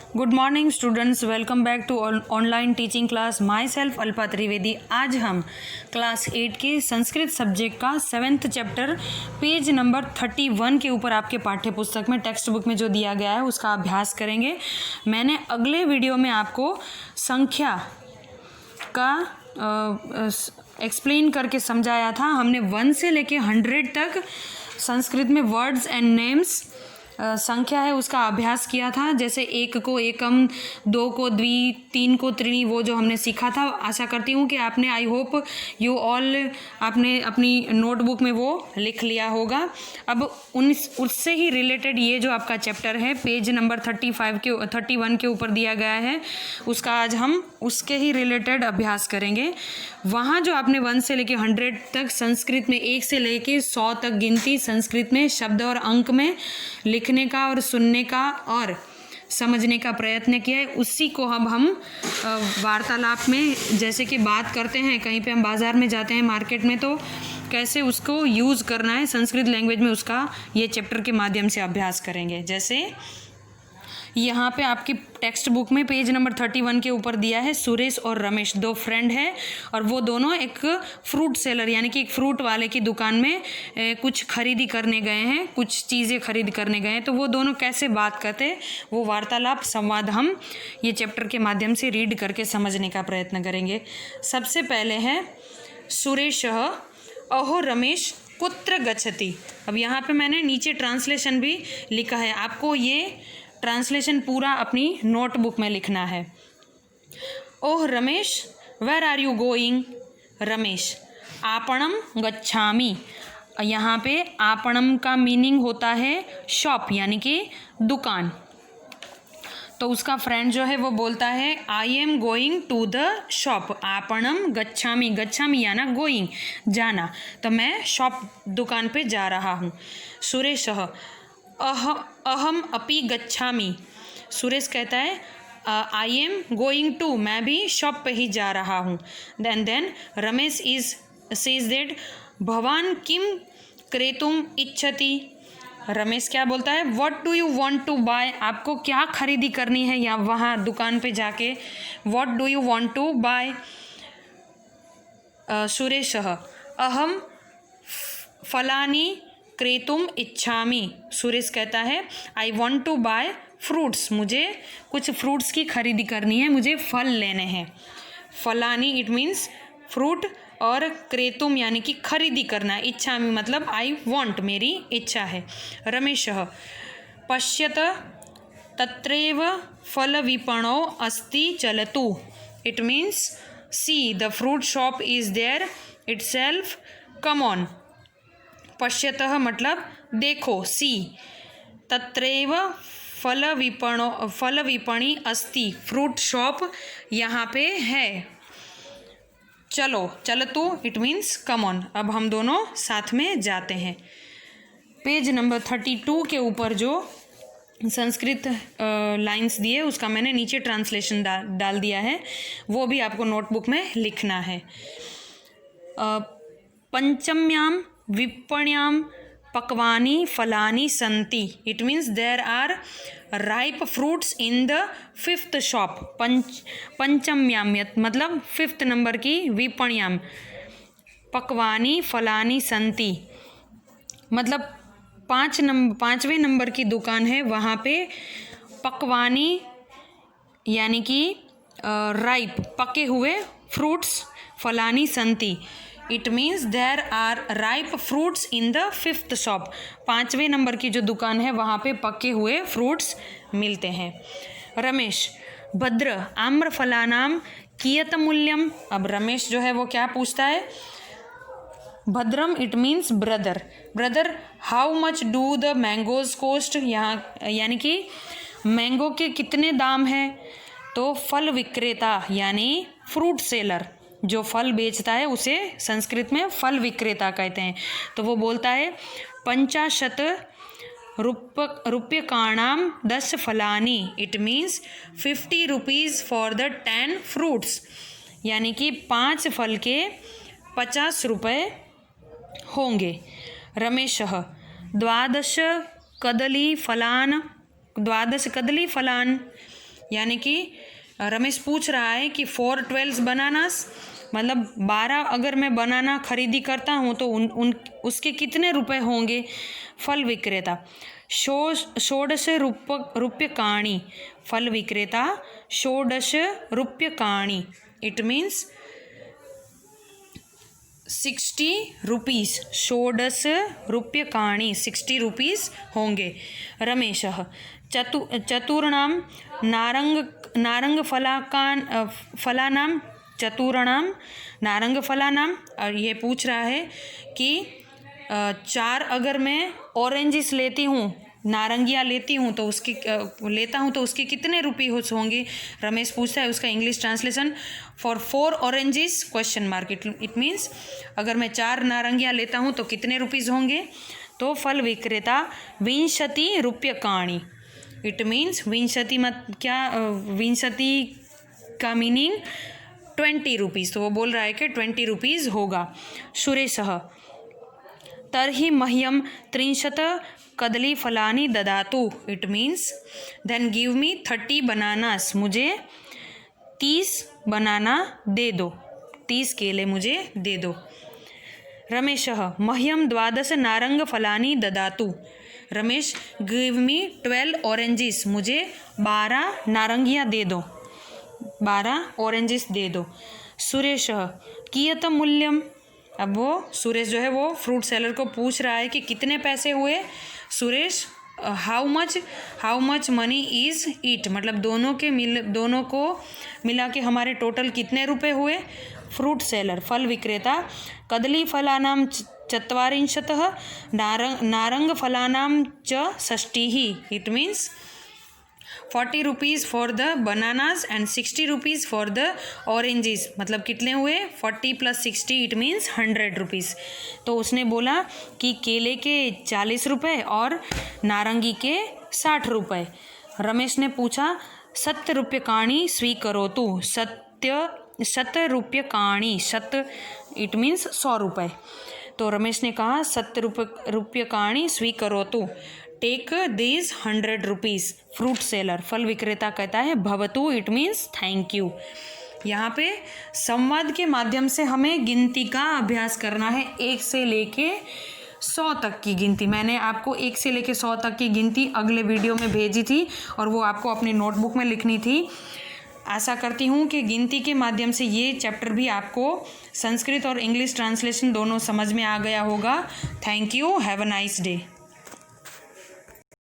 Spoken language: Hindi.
Good morning students, welcome back to online teaching class. Myself Alpa Trivedi. आज हम क्लास 8 के संस्कृत सब्जेक्ट का 7th चैप्टर पेज नंबर 31 के ऊपर आपके पाठ्य पुस्तक में टेक्स्ट बुक में जो दिया गया है उसका अभ्यास करेंगे। मैंने अगले वीडियो में आपको संख्या का एक्सप्लेन करके समझाया था। हमने 1 से लेके 100 तक संस्कृत में वर्ड्स एंड नेम्स संख्या है उसका अभ्यास किया था। जैसे 1 को एकम, 2 को द्वि, 3 को त्रिणी, वो जो हमने सीखा था। आशा करती हूँ कि आपने, आई होप यू ऑल, आपने अपनी नोटबुक में वो लिख लिया होगा। अब उससे ही रिलेटेड ये जो आपका चैप्टर है पेज नंबर 31 के ऊपर दिया गया है, उसका आज हम उसके ही रिलेटेड अभ्यास करेंगे। वहाँ जो आपने 1 से लेके 100 तक संस्कृत में 1 से लेके 100 तक गिनती संस्कृत में शब्द और अंक में लिखने का और सुनने का और समझने का प्रयत्न किया है, उसी को अब हम वार्तालाप में जैसे कि बात करते हैं, कहीं पे हम बाज़ार में जाते हैं मार्केट में, तो कैसे उसको यूज़ करना है संस्कृत लैंग्वेज में, उसका ये चैप्टर के माध्यम से अभ्यास करेंगे। जैसे यहाँ पे आपकी टेक्स्ट बुक में पेज नंबर 31 के ऊपर दिया है, सुरेश और रमेश 2 फ्रेंड हैं और वो दोनों एक फ्रूट सेलर यानी कि एक फ्रूट वाले की दुकान में कुछ खरीदी करने गए हैं, कुछ चीज़ें खरीद करने गए हैं। तो वो दोनों कैसे बात करते हैं, वो वार्तालाप संवाद हम ये चैप्टर के माध्यम से रीड करके समझने का प्रयत्न करेंगे। सबसे पहले है सुरेशः अहो रमेश कुत्र गच्छति। अब यहाँ पे मैंने नीचे ट्रांसलेशन भी लिखा है, आपको ये ट्रांसलेशन पूरा अपनी नोटबुक में लिखना है। Oh Ramesh, where are you going? Ramesh, आपणम गच्छामि। यहाँ पे आपणम का मीनिंग होता है शॉप यानी कि दुकान। तो उसका फ्रेंड जो है वो बोलता है I am going to the shop. आपणम गच्छामि, गच्छामि याना गोइंग, जाना, तो मैं शॉप दुकान पे जा रहा हूँ। सुरेशः अहम अपि गच्छामि। सुरेश कहता है आई एम गोइंग टू, मैं भी शॉप पे ही जा रहा हूँ। देन रमेश सेज दैट भवान किम क्रेतुम इच्छति। रमेश क्या बोलता है, what do you want to buy? आपको क्या खरीदी करनी है या वहाँ दुकान पे जाके, what do you want to buy? सुरेशः अहम फलानी क्रेतुम इच्छामि। सुरेश कहता है I want to buy fruits, मुझे कुछ फ्रूट्स की खरीदी करनी है, मुझे फल लेने हैं। फलानी इट मीन्स फ्रूट और क्रेतुम यानी कि खरीदी करना, इच्छामि मतलब आई वॉन्ट, मेरी इच्छा है। रमेशः पश्यत तत्रैव फल विपणो अस्ति चलतु। It means see the fruit shop is there itself, come on. पश्यतः मतलब देखो, सी। तत्रैव फल विपणी अस्ति, फ्रूट शॉप यहाँ पे है। चलो, चलतु इट मीन्स कम ऑन। अब हम दोनों साथ में जाते हैं। पेज नंबर 32 के ऊपर जो संस्कृत लाइंस दिए उसका मैंने नीचे ट्रांसलेशन डाल दिया है, वो भी आपको नोटबुक में लिखना है। पंचम्याम विपण्याम पक्वानी फलानी संति। It means there are ripe fruits in the 5th shop. पंचम्याम मतलब 5th नंबर की, विपण्याम पक्वानी फलानी संति मतलब 5वें नंबर की दुकान है, वहाँ पे पक्वानी यानी कि राइप पके हुए फ्रूट्स, फलानी संति it means there are ripe fruits in the 5th shop. 5वें नंबर की जो दुकान है वहाँ पे पके हुए फ्रूट्स मिलते हैं। रमेश भद्र आम्र फलानाम कियत मूल्यम। अब रमेश जो है वो क्या पूछता है, भद्रम it means brother, brother how much do the mangoes cost, यहाँ यानी कि मैंगो के कितने दाम हैं। तो फल विक्रेता यानी फ्रूट सेलर, जो फल बेचता है उसे संस्कृत में फल विक्रेता कहते हैं। तो वो बोलता है 50 रूप्यकाणाम 10 फलानी। It means 50 rupees for the 10 fruits, यानी कि 5 फल के 50 रुपये होंगे। रमेशः 12 कदली फलान यानी कि रमेश पूछ रहा है कि 4 12 बनानास, मतलब 12 अगर मैं बनाना खरीदी करता हूँ तो उसके कितने रुपए होंगे। फल विक्रेता षोडश रूप्यकाणि, फल विक्रेता षोडश रूप्यकाणि, इट मीन्स 60 रुपीस, षोडश रूप्यकाणि 60 रुपीस होंगे। रमेशः चतुर्णां फलानां चतुर्णां नारंगफलानां, और ये पूछ रहा है कि 4 अगर मैं ऑरेंजिस लेती हूँ, नारंगियाँ लेती हूँ तो उसके कितने रुपये होंगे। रमेश पूछता है उसका English translation, for 4 oranges question mark, it means अगर मैं 4 नारंगियाँ लेता हूँ तो कितने रुपीज़ होंगे। तो फल विक्रेता 20 रूप्यकाणि, इट मीन्स विंशति का मीनिंग 20 रुपीज़, तो वो बोल रहा है कि 20 रुपीज़ होगा। सुरेशः तर्हि मह्यं 30 कदलीफलानि ददातु, it means then give me 30 bananas, मुझे 30 बनाना दे दो, 30 केले मुझे दे दो। रमेशः मह्यं 12 नारंगफलानि ददातु, रमेश गिव मी 12 ऑरेंजिस, मुझे 12 नारंगियाँ दे दो, 12 ऑरेंजिस दे दो। सुरेशः कियत् मूल्यम, अब वो सुरेश जो है वो फ्रूट सेलर को पूछ रहा है कि कितने पैसे हुए। Suresh how much money is it, मतलब दोनों को मिला के हमारे टोटल कितने रुपए हुए। फ्रूट सेलर फल विक्रेता कदलीफलानां 40 नारंगफलानां च 60, it means 40 rupees for the bananas and 60 rupees for the oranges, मतलब कितने हुए 40 + 60, इट मीन्स 100 रुपीज़। तो उसने बोला कि केले के 40 रुपये और नारंगी के 60 रुपये। रमेश ने पूछा 7 रूप्यकाणि स्वीकरोतु, 7 रूप्यकाणि, 7 इट मीन्स 100 रुपये। तो रमेश ने कहा 7 रूप्यकाणि स्वीकरोतु, take this 100 rupees. Fruit seller फल विक्रेता कहता है भवतु, इट मीन्स थैंक यू। यहाँ पे संवाद के माध्यम से हमें गिनती का अभ्यास करना है, 1 से लेके 100 तक की गिनती। मैंने आपको 1 से लेके 100 तक की गिनती अगले वीडियो में भेजी थी और वो आपको अपनी नोटबुक में लिखनी थी। आशा करती हूँ कि गिनती के माध्यम से ये चैप्टर भी आपको संस्कृत और इंग्लिश ट्रांसलेशन दोनों समझ में आ गया होगा। Thank you, have a nice day.